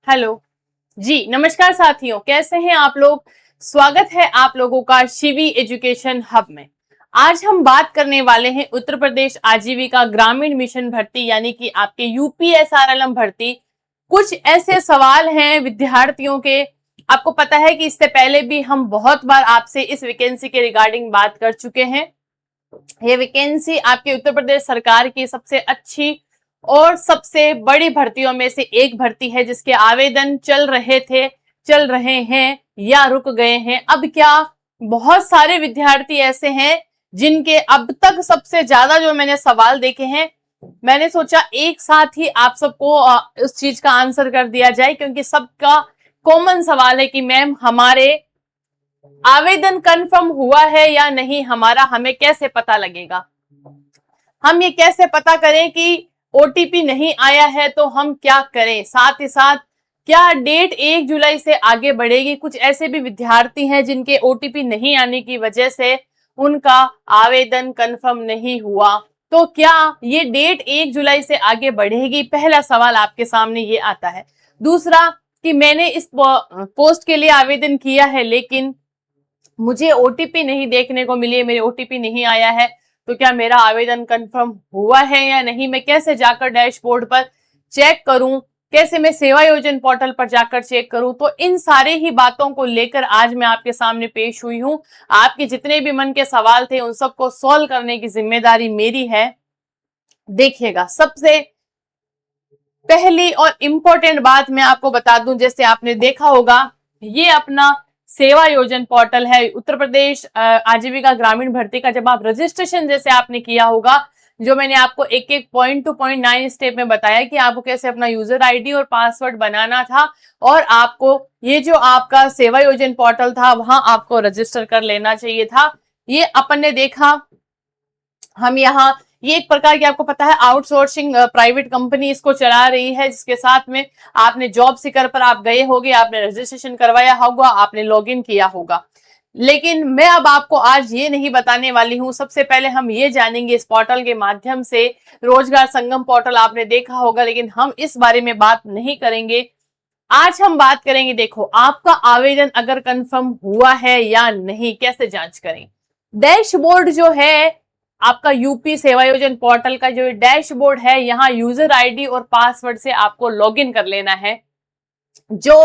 Hello जी, नमस्कार साथियों, कैसे हैं आप लोग। स्वागत है आप लोगों का शिवी एजुकेशन हब में। आज हम बात करने वाले हैं उत्तर प्रदेश आजीविका ग्रामीण मिशन भर्ती यानी कि आपके यूपीएसआरएलएम भर्ती। कुछ ऐसे सवाल हैं विद्यार्थियों के। आपको पता है कि इससे पहले भी हम बहुत बार आपसे इस वैकेंसी के रिगार्डिंग बात कर चुके हैं। ये वैकेंसी आपके उत्तर प्रदेश सरकार की सबसे अच्छी और सबसे बड़ी भर्तियों में से एक भर्ती है, जिसके आवेदन चल रहे थे, चल रहे हैं या रुक गए हैं। अब क्या बहुत सारे विद्यार्थी ऐसे हैं जिनके अब तक सबसे ज्यादा जो मैंने सवाल देखे हैं, मैंने सोचा एक साथ ही आप सबको उस चीज का आंसर कर दिया जाए, क्योंकि सबका कॉमन सवाल है कि मैम हमारे आवेदन कंफर्म हुआ है या नहीं, हमारा हमें कैसे पता लगेगा। हम ये कैसे पता करें कि ओटीपी नहीं आया है तो हम क्या करें। साथ ही साथ क्या डेट 1 जुलाई से आगे बढ़ेगी। कुछ ऐसे भी विद्यार्थी हैं जिनके ओटीपी नहीं आने की वजह से उनका आवेदन कंफर्म नहीं हुआ, तो क्या ये डेट 1 जुलाई से आगे बढ़ेगी। पहला सवाल आपके सामने ये आता है। दूसरा कि मैंने इस पोस्ट के लिए आवेदन किया है लेकिन मुझे ओटीपी नहीं देखने को मिली है, मेरे ओटीपी नहीं आया है, तो क्या मेरा आवेदन कंफर्म हुआ है या नहीं। मैं कैसे जाकर डैशबोर्ड पर चेक करूं, कैसे मैं सेवा योजन पोर्टल पर जाकर चेक करूं। तो इन सारे ही बातों को लेकर आज मैं आपके सामने पेश हुई हूं। आपके जितने भी मन के सवाल थे उन सबको सॉल्व करने की जिम्मेदारी मेरी है। देखिएगा, सबसे पहली और इंपॉर्टेंट बात मैं आपको बता दूं, जैसे आपने देखा होगा ये अपना सेवा योजन पोर्टल है उत्तर प्रदेश आजीविका ग्रामीण भर्ती का। जब आप रजिस्ट्रेशन जैसे आपने किया होगा, जो मैंने आपको एक एक पॉइंट टू पॉइंट 9 स्टेप में बताया कि आपको कैसे अपना यूजर आईडी और पासवर्ड बनाना था, और आपको ये जो आपका सेवा योजन पोर्टल था वहां आपको रजिस्टर कर लेना चाहिए था। ये अपन ने देखा। हम यहाँ ये एक प्रकार की आपको पता है आउटसोर्सिंग प्राइवेट कंपनी इसको चला रही है, जिसके साथ में आपने जॉब सीकर पर आप गए होंगे, आपने रजिस्ट्रेशन करवाया होगा, आपने लॉगिन किया होगा। लेकिन मैं अब आपको आज ये नहीं बताने वाली हूं। सबसे पहले हम ये जानेंगे इस पोर्टल के माध्यम से, रोजगार संगम पोर्टल आपने देखा होगा, लेकिन हम इस बारे में बात नहीं करेंगे। आज हम बात करेंगे, देखो आपका आवेदन अगर कंफर्म हुआ है या नहीं, कैसे जांच करें। डैशबोर्ड जो है आपका यूपी सेवा योजन पोर्टल का जो डैशबोर्ड है, यहाँ यूजर आईडी और पासवर्ड से आपको लॉगिन कर लेना है। जो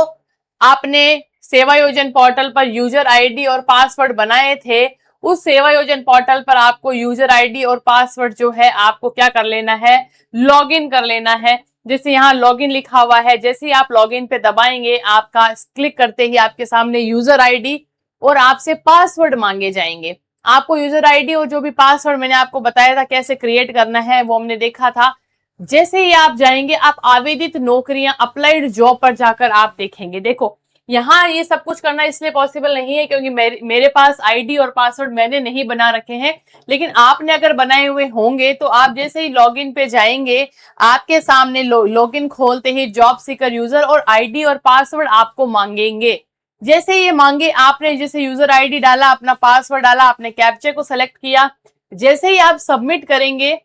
आपने सेवा योजन पोर्टल पर यूजर आईडी और पासवर्ड बनाए थे, उस सेवा योजन पोर्टल पर आपको यूजर आईडी और पासवर्ड जो है आपको क्या कर लेना है, लॉगिन कर लेना है। जैसे यहाँ लॉगिन लिखा हुआ है, जैसे ही आप लॉगिन पे दबाएंगे, आपका क्लिक करते ही आपके सामने यूजर आईडी और आपसे पासवर्ड मांगे जाएंगे। आपको यूजर आईडी और जो भी पासवर्ड मैंने आपको बताया था कैसे क्रिएट करना है वो हमने देखा था। जैसे ही आप जाएंगे, आप आवेदित नौकरियां अप्लाइड जॉब पर जाकर आप देखेंगे। देखो यहाँ ये सब कुछ करना इसलिए पॉसिबल नहीं है क्योंकि मेरे पास आईडी और पासवर्ड मैंने नहीं बना रखे हैं, लेकिन आपने अगर बनाए हुए होंगे तो आप जैसे ही लॉगिन पे जाएंगे, आपके सामने लॉगिन खोलते ही जॉब सीकर यूजर और आईडी और पासवर्ड आपको मांगेंगे। जैसे ये मांगे, आपने जैसे यूजर आईडी डाला, अपना पासवर्ड डाला, आपने कैप्चा को सेलेक्ट किया, जैसे ही आप सबमिट करेंगे,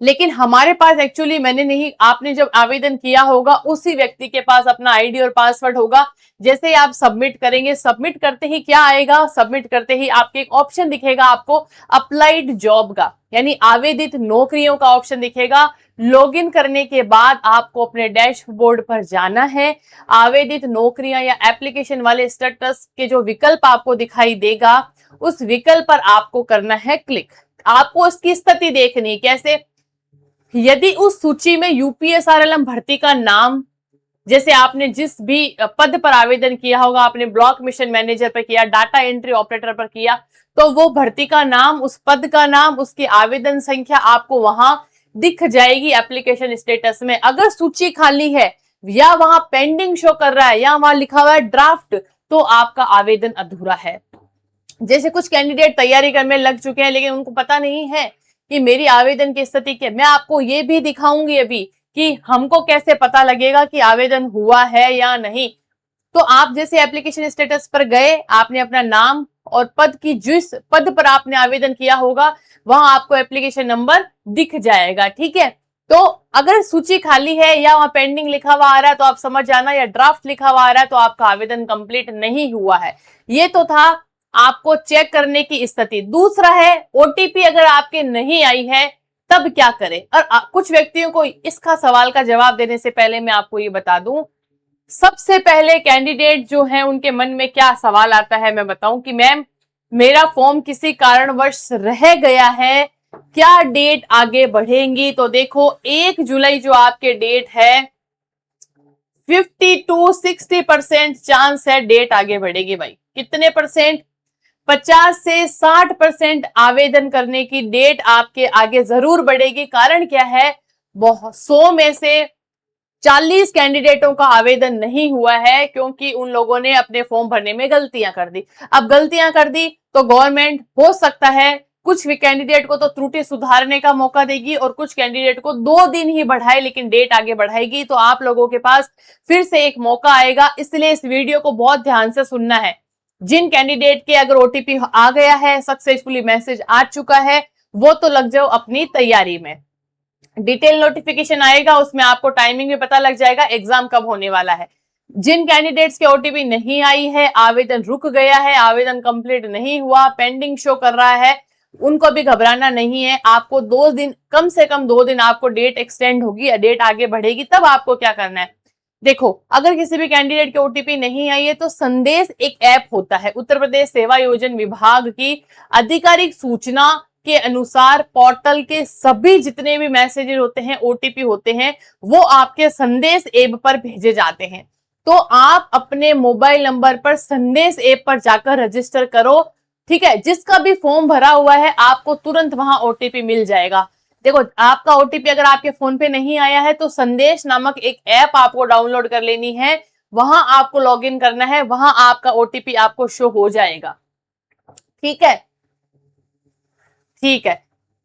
लेकिन हमारे पास एक्चुअली मैंने नहीं, आपने जब आवेदन किया होगा उसी व्यक्ति के पास अपना आईडी और पासवर्ड होगा। जैसे ही आप सबमिट करेंगे, सबमिट करते ही क्या आएगा, सबमिट करते ही आपके एक ऑप्शन दिखेगा आपको अप्लाइड जॉब का, यानी आवेदित नौकरियों का ऑप्शन दिखेगा। लॉगिन करने के बाद आपको अपने डैशबोर्ड पर जाना है। आवेदित नौकरियां या एप्लीकेशन वाले स्टेटस के जो विकल्प आपको दिखाई देगा, उस विकल्प पर आपको करना है क्लिक। आपको उसकी स्थिति देखनी, कैसे, यदि उस सूची में यूपीएसआरएलएम भर्ती का नाम, जैसे आपने जिस भी पद पर आवेदन किया होगा, आपने ब्लॉक मिशन मैनेजर पर किया, डाटा एंट्री ऑपरेटर पर किया, तो वो भर्ती का नाम, उस पद का नाम, उसकी आवेदन संख्या आपको वहां दिख जाएगी एप्लीकेशन स्टेटस में। अगर सूची खाली है या वहां पेंडिंग शो कर रहा है या वहां लिखा हुआ है ड्राफ्ट, तो आपका आवेदन अधूरा है। जैसे कुछ कैंडिडेट तैयारी करने लग चुके हैं लेकिन उनको पता नहीं है कि मेरी आवेदन की स्थिति क्या। मैं आपको ये भी दिखाऊंगी अभी कि हमको कैसे पता लगेगा कि आवेदन हुआ है या नहीं। तो आप जैसे एप्लीकेशन स्टेटस पर गए, आपने अपना नाम और पद की, जिस पद पर आपने आवेदन किया होगा वहां आपको एप्लीकेशन नंबर दिख जाएगा, ठीक है। तो अगर सूची खाली है या वहां पेंडिंग लिखा हुआ आ रहा है तो आप समझ जाना, या ड्राफ्ट लिखा हुआ आ रहा है तो आपका आवेदन कंप्लीट नहीं हुआ है। ये तो था आपको चेक करने की स्थिति। दूसरा है ओटीपी अगर आपके नहीं आई है तब क्या करें। और कुछ व्यक्तियों को इसका सवाल का जवाब देने से पहले मैं आपको ये बता दूं, सबसे पहले कैंडिडेट जो है उनके मन में क्या सवाल आता है मैं बताऊं कि मैम मेरा फॉर्म किसी कारणवश रह गया है, क्या डेट आगे बढ़ेंगी। तो देखो 1 जुलाई जो आपके डेट है 50 to 60% चांस है डेट आगे बढ़ेगी भाई। कितने परसेंट? 50 से 60% आवेदन करने की डेट आपके आगे जरूर बढ़ेगी। कारण क्या है, 100 में से 40 कैंडिडेटों का आवेदन नहीं हुआ है क्योंकि उन लोगों ने अपने फॉर्म भरने में गलतियां कर दी। अब गलतियां कर दी तो गवर्नमेंट हो सकता है कुछ भी कैंडिडेट को तो त्रुटि सुधारने का मौका देगी और कुछ कैंडिडेट को 2 दिन ही बढ़ाए लेकिन डेट आगे बढ़ाएगी। तो आप लोगों के पास फिर से एक मौका आएगा, इसलिए इस वीडियो को बहुत ध्यान से सुनना है। जिन कैंडिडेट के अगर ओटीपी आ गया है, सक्सेसफुली मैसेज आ चुका है, वो तो लग जाओ अपनी तैयारी में। डिटेल नोटिफिकेशन आएगा, उसमें आपको टाइमिंग भी पता लग जाएगा एग्जाम कब होने वाला है। जिन कैंडिडेट्स के ओटीपी नहीं आई है, आवेदन रुक गया है, आवेदन कंप्लीट नहीं हुआ, पेंडिंग शो कर रहा है, उनको भी घबराना नहीं है। आपको 2 दिन, कम से कम 2 दिन आपको डेट एक्सटेंड होगी या डेट आगे बढ़ेगी। तब आपको क्या करना है, देखो अगर किसी भी कैंडिडेट के ओटीपी नहीं आई है तो संदेश एक ऐप होता है, उत्तर प्रदेश सेवा योजना विभाग की आधिकारिक सूचना के अनुसार पोर्टल के सभी जितने भी मैसेजेस होते हैं, ओटीपी होते हैं, वो आपके संदेश ऐप पर भेजे जाते हैं। तो आप अपने मोबाइल नंबर पर संदेश ऐप पर जाकर रजिस्टर करो, ठीक है। जिसका भी फॉर्म भरा हुआ है आपको तुरंत वहां ओटीपी मिल जाएगा। देखो आपका ओटीपी अगर आपके फोन पे नहीं आया है तो संदेश नामक एक ऐप आपको डाउनलोड कर लेनी है, वहां आपको लॉगिन करना है, वहां आपका ओटीपी आपको शो हो जाएगा। ठीक है, ठीक है।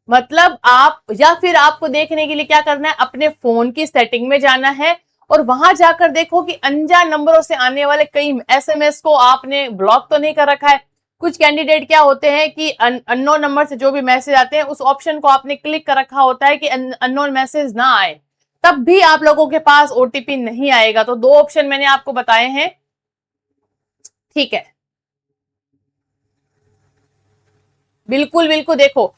मतलब आप, या फिर आपको देखने के लिए क्या करना है, अपने फोन की सेटिंग में जाना है और वहां जाकर देखो कि अनजान नंबरों से आने वाले कई एसएमएस को आपने ब्लॉक तो नहीं कर रखा है। कुछ कैंडिडेट क्या होते हैं कि अननोन नंबर से जो भी मैसेज आते हैं उस ऑप्शन को आपने क्लिक कर रखा होता है कि अननोन मैसेज ना आए, तब भी आप लोगों के पास ओटीपी नहीं आएगा। तो 2 ऑप्शन मैंने आपको बताए हैं, ठीक है। बिल्कुल बिल्कुल, देखो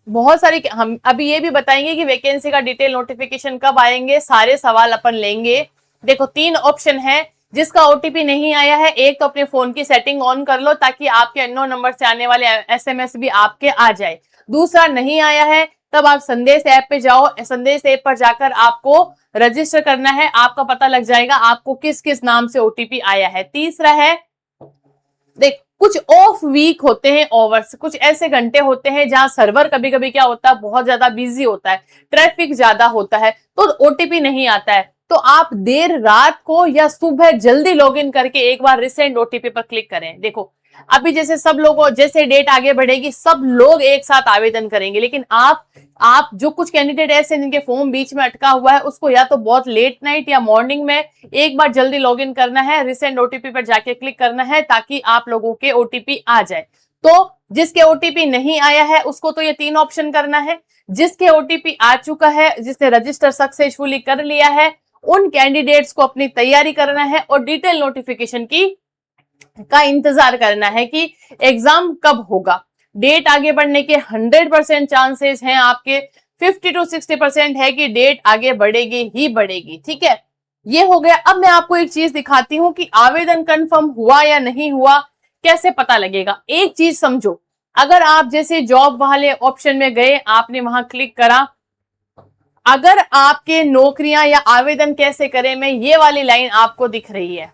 बहुत सारी, हम अभी ये भी बताएंगे कि वैकेंसी का डिटेल नोटिफिकेशन कब आएंगे, सारे सवाल अपन लेंगे। देखो 3 ऑप्शन है, जिसका ओटीपी नहीं आया है, एक तो अपने फोन की सेटिंग ऑन कर लो ताकि आपके अननोन नंबर से आने वाले एसएमएस भी आपके आ जाए। दूसरा नहीं आया है तब आप संदेश ऐप पे जाओ, संदेश ऐप पर जाकर आपको रजिस्टर करना है, आपका पता लग जाएगा आपको किस किस नाम से ओटीपी आया है। तीसरा है, देख कुछ ऑफ वीक होते हैं, ओवर्स, कुछ ऐसे घंटे होते हैं जहां सर्वर कभी कभी क्या होता है बहुत ज्यादा बिजी होता है, ट्रैफिक ज्यादा होता है तो ओटीपी नहीं आता है। तो आप देर रात को या सुबह जल्दी लॉगिन करके एक बार रिसेंट ओटीपी पर क्लिक करें। देखो अभी जैसे सब लोगों, जैसे डेट आगे बढ़ेगी सब लोग एक साथ आवेदन करेंगे, लेकिन आप जो कुछ कैंडिडेट ऐसे जिनके फॉर्म बीच में अटका हुआ है उसको या तो बहुत लेट नाइट या मॉर्निंग में एक बार जल्दी लॉगिन करना है, रिसेंट ओटीपी पर जाके क्लिक करना है ताकि आप लोगों के ओटीपी आ जाए। तो जिसके ओटीपी नहीं आया है उसको तो ये 3 ऑप्शन करना है, जिसके ओटीपी आ चुका है, जिसने रजिस्टर सक्सेसफुली कर लिया है, उन कैंडिडेट्स को अपनी तैयारी करना है और डिटेल नोटिफिकेशन का इंतजार करना है कि एग्जाम कब होगा। डेट आगे बढ़ने के 100% चांसेस हैं आपके, 50 to 60% है कि डेट आगे बढ़ेगी ही बढ़ेगी। ठीक है, ये हो गया। अब मैं आपको एक चीज दिखाती हूं कि आवेदन कंफर्म हुआ या नहीं हुआ, कैसे पता लगेगा। एक चीज समझो, अगर आप जैसे जॉब वाले ऑप्शन में गए, आपने वहां क्लिक करा, अगर आपके नौकरियां या आवेदन कैसे करें में ये वाली लाइन आपको दिख रही है,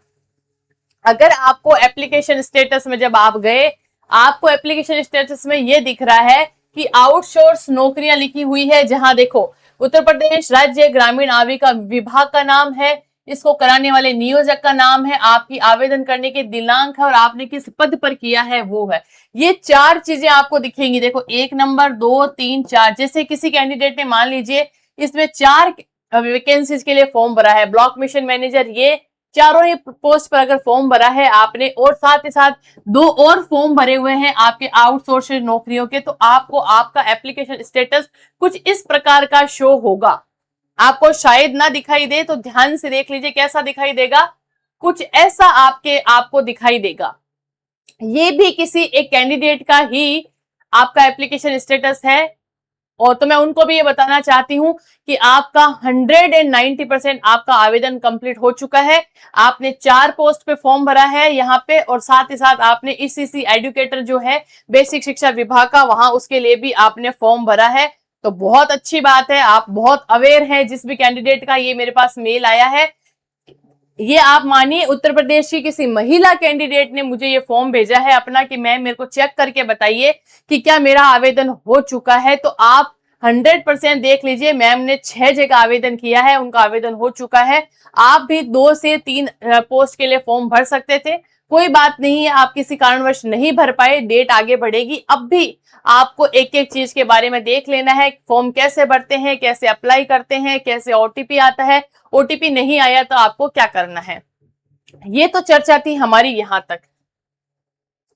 अगर आपको एप्लीकेशन स्टेटस में जब आप गए, आपको एप्लीकेशन स्टेटस में ये दिख रहा है कि आउटसोर्स नौकरियां लिखी हुई है, जहां देखो उत्तर प्रदेश राज्य ग्रामीण आजीविका विभाग का नाम है, इसको कराने वाले नियोजक का नाम है, आपकी आवेदन करने के दिनांक है और आपने किस पद पर किया है वो है। ये 4 चीजें आपको दिखेंगी। देखो 1 नंबर 2 3 4, जैसे किसी कैंडिडेट ने मान लीजिए इसमें 4 वैकेंसीज के लिए फॉर्म भरा है, ब्लॉक मिशन मैनेजर, ये चारों ही पोस्ट पर अगर फॉर्म भरा है आपने और साथ ही साथ 2 और फॉर्म भरे हुए हैं आपके आउटसोर्स नौकरियों के, तो आपको आपका एप्लीकेशन स्टेटस कुछ इस प्रकार का शो होगा। आपको शायद ना दिखाई दे तो ध्यान से देख लीजिए कैसा दिखाई देगा, कुछ ऐसा आपको दिखाई देगा। ये भी किसी एक कैंडिडेट का ही आपका एप्लीकेशन स्टेटस है। और तो मैं उनको भी ये बताना चाहती हूँ कि आपका 190% आपका आवेदन कंप्लीट हो चुका है। आपने 4 पोस्ट पे फॉर्म भरा है यहाँ पे, और साथ ही साथ आपने ईसीसी एजुकेटर जो है बेसिक शिक्षा विभाग का, वहां उसके लिए भी आपने फॉर्म भरा है। तो बहुत अच्छी बात है, आप बहुत अवेयर हैं। जिस भी कैंडिडेट का ये मेरे पास मेल आया है, ये आप मानिए उत्तर प्रदेश की किसी महिला कैंडिडेट ने मुझे ये फॉर्म भेजा है अपना कि मैम मेरे को चेक करके बताइए कि क्या मेरा आवेदन हो चुका है। तो आप 100% देख लीजिए, मैम ने 6 जगह आवेदन किया है, उनका आवेदन हो चुका है। आप भी 2 से 3 पोस्ट के लिए फॉर्म भर सकते थे, कोई बात नहीं है। आप किसी कारणवश नहीं भर पाए, डेट आगे बढ़ेगी। अब भी आपको एक एक चीज के बारे में देख लेना है, फॉर्म कैसे भरते हैं, कैसे अप्लाई करते हैं, कैसे ओटीपी आता है, ओटीपी नहीं आया तो आपको क्या करना है। ये तो चर्चा थी हमारी यहां तक।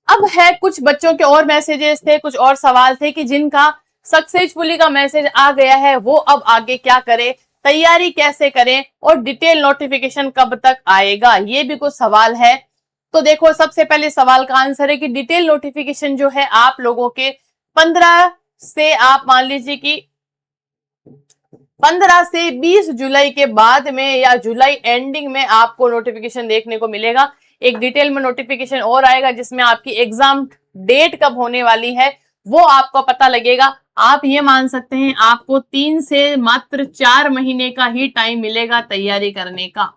अब है कुछ बच्चों के और मैसेजेस थे, कुछ और सवाल थे कि जिनका सक्सेसफुली का मैसेज आ गया है, वो अब आगे क्या करें, तैयारी कैसे करें, और डिटेल नोटिफिकेशन कब तक आएगा, ये भी कुछ सवाल है। तो देखो, सबसे पहले सवाल का आंसर है कि डिटेल नोटिफिकेशन जो है आप लोगों के 15 से, आप मान लीजिए कि 15 से 20 जुलाई के बाद में या जुलाई एंडिंग में आपको नोटिफिकेशन देखने को मिलेगा। एक डिटेल में नोटिफिकेशन और आएगा जिसमें आपकी एग्जाम डेट कब होने वाली है वो आपको पता लगेगा। आप ये मान सकते हैं आपको 3 से मात्र 4 महीने का ही टाइम मिलेगा तैयारी करने का।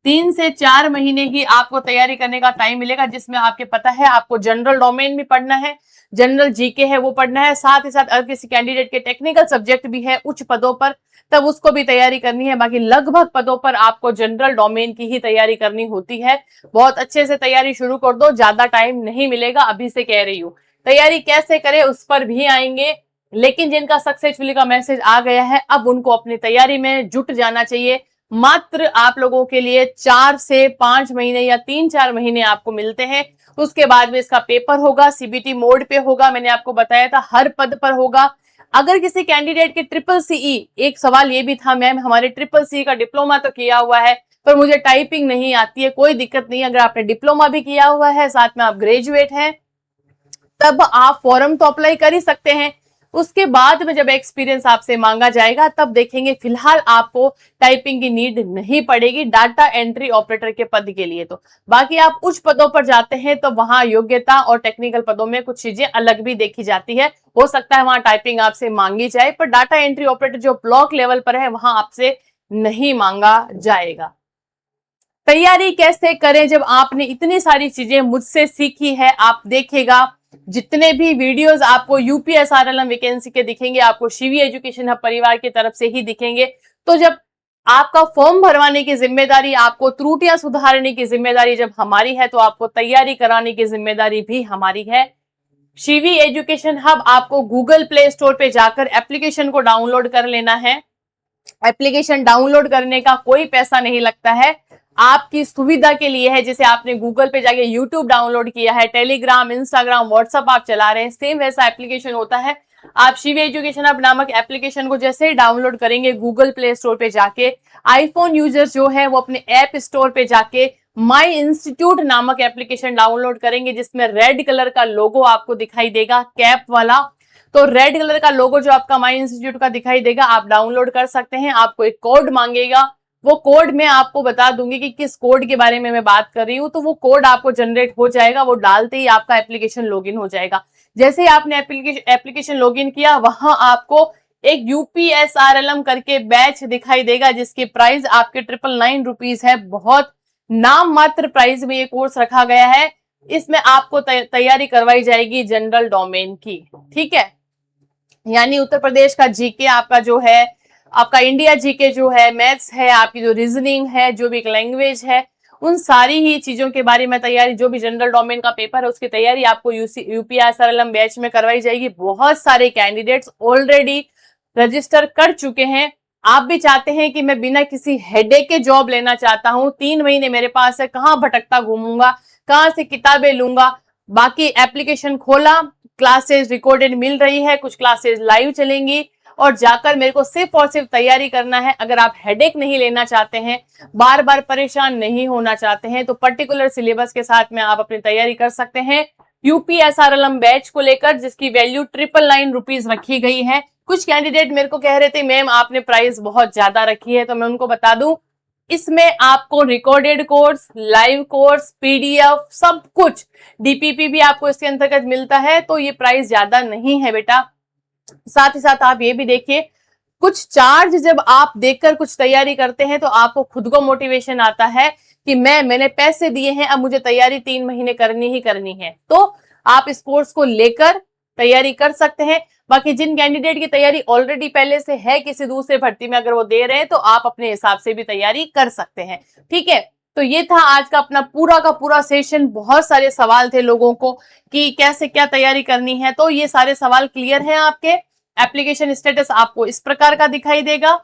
3 से 4 महीने ही आपको तैयारी करने का टाइम मिलेगा, जिसमें आपके पता है आपको जनरल डोमेन भी पढ़ना है, जनरल जीके है वो पढ़ना है, साथ ही साथ अगर किसी कैंडिडेट के टेक्निकल सब्जेक्ट भी है उच्च पदों पर, तब उसको भी तैयारी करनी है। बाकी लगभग पदों पर आपको जनरल डोमेन की ही तैयारी करनी होती है। बहुत अच्छे से तैयारी शुरू कर दो, ज्यादा टाइम नहीं मिलेगा, अभी से कह रही हूँ। तैयारी कैसे करें उस पर भी आएंगे, लेकिन जिनका सक्सेसफुली का मैसेज आ गया है अब उनको अपनी तैयारी में जुट जाना चाहिए। मात्र आप लोगों के लिए 4 से 5 महीने या 3-4 महीने आपको मिलते हैं। उसके बाद में इसका पेपर होगा, सीबीटी मोड पे होगा, मैंने आपको बताया था हर पद पर होगा। अगर किसी कैंडिडेट के ट्रिपल सीई, एक सवाल ये भी था मैम हमारे ट्रिपल सी का डिप्लोमा तो किया हुआ है पर मुझे टाइपिंग नहीं आती है, कोई दिक्कत नहीं। अगर आपने डिप्लोमा भी किया हुआ है, साथ में आप ग्रेजुएट हैं, तब आप फॉर्म तो अप्लाई कर ही सकते हैं। उसके बाद में जब एक्सपीरियंस आपसे मांगा जाएगा तब देखेंगे। फिलहाल आपको टाइपिंग की नीड नहीं पड़ेगी डाटा एंट्री ऑपरेटर के पद के लिए। तो बाकी आप उच्च पदों पर जाते हैं तो वहां योग्यता और टेक्निकल पदों में कुछ चीजें अलग भी देखी जाती है। हो सकता है वहां टाइपिंग आपसे मांगी जाए, पर डाटा एंट्री ऑपरेटर जो ब्लॉक लेवल पर है वहां आपसे नहीं मांगा जाएगा। तैयारी कैसे करें जब आपने इतनी सारी चीजें मुझसे सीखी है। आप देखेगा जितने भी वीडियोस आपको यूपीएसआरएलएम वैकेंसी के दिखेंगे, आपको शिवी एजुकेशन हब परिवार की तरफ से ही दिखेंगे। तो जब आपका फॉर्म भरवाने की जिम्मेदारी, आपको त्रुटियां सुधारने की जिम्मेदारी जब हमारी है, तो आपको तैयारी कराने की जिम्मेदारी भी हमारी है। शिवी एजुकेशन हब आपको गूगल प्ले स्टोर पे जाकर एप्लीकेशन को डाउनलोड कर लेना है। एप्लीकेशन डाउनलोड करने का कोई पैसा नहीं लगता है, आपकी सुविधा के लिए है। जैसे आपने गूगल पे जाके यूट्यूब डाउनलोड किया है, टेलीग्राम, इंस्टाग्राम, व्हाट्सएप आप चला रहे हैं, सेम वैसा एप्लीकेशन होता है। आप शिवी एजुकेशन हब नामक एप्लीकेशन को जैसे ही डाउनलोड करेंगे गूगल प्ले स्टोर पे जाके, आईफोन यूजर्स जो है वो अपने ऐप स्टोर पे जाके माई इंस्टीट्यूट नामक एप्लीकेशन डाउनलोड करेंगे, जिसमें रेड कलर का लोगो आपको दिखाई देगा, कैप वाला। तो रेड कलर का लोगो जो आपका माई इंस्टीट्यूट का दिखाई देगा, आप डाउनलोड कर सकते हैं। आपको एक कोड मांगेगा, वो कोड मैं आपको बता दूंगी कि किस कोड के बारे में मैं बात कर रही हूँ। तो वो कोड आपको जनरेट हो जाएगा, वो डालते ही आपका एप्लीकेशन लॉगिन हो जाएगा। जैसे ही आपने एप्लीकेशन लॉगिन किया, वहां आपको एक यूपीएसआरएलएम करके बैच दिखाई देगा, जिसकी प्राइस आपके 999 रुपीज है। बहुत नाम मात्र प्राइस में ये कोर्स रखा गया है। इसमें आपको तैयारी करवाई जाएगी जनरल डोमेन की, ठीक है। यानी उत्तर प्रदेश का जीके आपका जो है, आपका इंडिया जीके जो है, मैथ्स है, आपकी जो रीजनिंग है, जो भी एक लैंग्वेज है, उन सारी ही चीजों के बारे में तैयारी, जो भी जनरल डोमेन का पेपर है उसकी तैयारी आपको यूपीएसआरएलएम बैच में करवाई जाएगी। बहुत सारे कैंडिडेट्स ऑलरेडी रजिस्टर कर चुके हैं। आप भी चाहते हैं कि मैं बिना किसी हेडेक के जॉब लेना चाहता हूं, 3 महीने मेरे पास है, कहां भटकता घूमूंगा, कहां से किताबें लूंगा। बाकी एप्लीकेशन खोला, क्लासेस रिकॉर्डेड मिल रही है, कुछ क्लासेस लाइव चलेंगी। और जाकर मेरे को सिर्फ और सिर्फ तैयारी करना है। अगर आप हेडेक नहीं लेना चाहते हैं, बार बार परेशान नहीं होना चाहते हैं, तो पर्टिकुलर सिलेबस के साथ में आप अपनी तैयारी कर सकते हैं UPSRLM बैच को लेकर, जिसकी वैल्यू 999 रुपीज रखी गई है। कुछ कैंडिडेट मेरे को कह रहे थे मैम आपने प्राइस बहुत ज्यादा रखी है, तो मैं उनको बता दूं इसमें आपको recorded course, live course, PDF सब कुछ, DPP भी आपको इसके अंतर्गत मिलता है, तो ये प्राइस ज्यादा नहीं है बेटा। साथ ही साथ आप ये भी देखिए, कुछ चार्ज जब आप देखकर कुछ तैयारी करते हैं तो आपको खुद को मोटिवेशन आता है कि मैंने पैसे दिए हैं, अब मुझे तैयारी 3 महीने करनी ही करनी है। तो आप इस कोर्स को लेकर तैयारी कर सकते हैं। बाकी जिन कैंडिडेट की तैयारी ऑलरेडी पहले से है किसी दूसरे भर्ती में, अगर वो दे रहे हैं तो आप अपने हिसाब से भी तैयारी कर सकते हैं। ठीक है, तो ये था आज का अपना पूरा का पूरा सेशन। बहुत सारे सवाल थे लोगों को कि कैसे क्या तैयारी करनी है, तो ये सारे सवाल क्लियर हैं आपके। एप्लीकेशन स्टेटस आपको इस प्रकार का दिखाई देगा।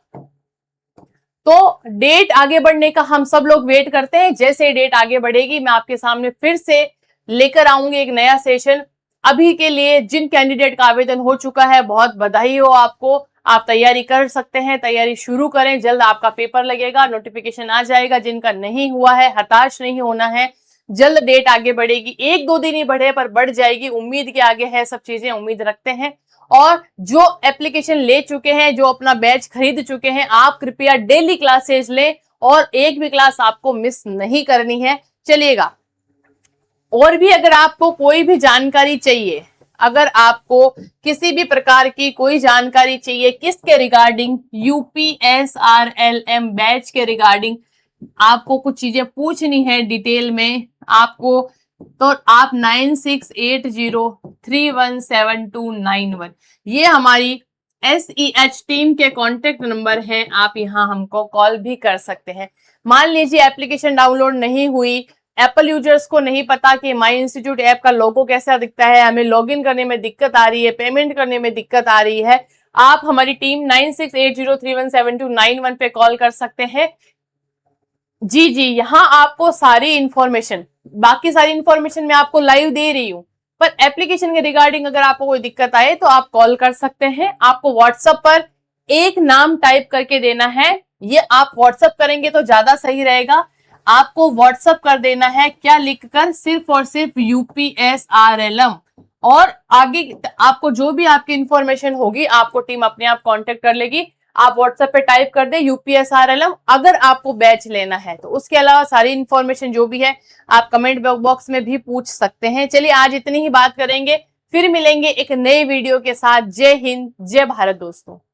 तो डेट आगे बढ़ने का हम सब लोग वेट करते हैं। जैसे डेट आगे बढ़ेगी मैं आपके सामने फिर से लेकर आऊंगी एक नया सेशन। अभी के लिए जिन कैंडिडेट का आवेदन हो चुका है बहुत बधाई हो आपको, आप तैयारी कर सकते हैं, तैयारी शुरू करें। जल्द आपका पेपर लगेगा, नोटिफिकेशन आ जाएगा। जिनका नहीं हुआ है हताश नहीं होना है, जल्द डेट आगे बढ़ेगी। 1-2 दिन ही बढ़े पर बढ़ जाएगी, उम्मीद के आगे है सब चीजें, उम्मीद रखते हैं। और जो एप्लीकेशन ले चुके हैं, जो अपना बैच खरीद चुके हैं, आप कृपया डेली क्लासेस लें और एक भी क्लास आपको मिस नहीं करनी है। चलिएगा, और भी अगर आपको कोई भी जानकारी चाहिए, अगर आपको किसी भी प्रकार की कोई जानकारी चाहिए किसके रिगार्डिंग, UPSRLM बैच के रिगार्डिंग आपको कुछ चीजें पूछनी है डिटेल में आपको, तो आप 9680317291 ये हमारी SEH टीम के कॉन्टेक्ट नंबर है, आप यहाँ हमको कॉल भी कर सकते हैं। मान लीजिए एप्लीकेशन डाउनलोड नहीं हुई, एप्पल यूजर्स को नहीं पता कि माई इंस्टीट्यूट ऐप का लोगो कैसा दिखता है, हमें लॉगिन करने में दिक्कत आ रही है, पेमेंट करने में दिक्कत आ रही है, आप हमारी टीम 9680317291 पे कॉल कर सकते हैं। जी, यहाँ आपको सारी इंफॉर्मेशन, बाकी सारी इंफॉर्मेशन मैं आपको लाइव दे रही हूँ, पर एप्लीकेशन के रिगार्डिंग अगर आपको कोई दिक्कत आए तो आप कॉल कर सकते हैं। आपको व्हाट्सएप पर एक नाम टाइप करके देना है, ये आप व्हाट्सएप करेंगे तो ज्यादा सही रहेगा। आपको व्हाट्सएप कर देना है, क्या लिखकर, सिर्फ और सिर्फ UPSRLM, और आगे आपको जो भी आपकी इंफॉर्मेशन होगी आपको टीम अपने आप कांटेक्ट कर लेगी। आप व्हाट्सएप पे टाइप कर दे UPSRLM अगर आपको बैच लेना है तो। उसके अलावा सारी इंफॉर्मेशन जो भी है आप कमेंट बॉक्स में भी पूछ सकते हैं। चलिए आज इतनी ही बात करेंगे, फिर मिलेंगे एक नए वीडियो के साथ। जय हिंद, जय भारत दोस्तों।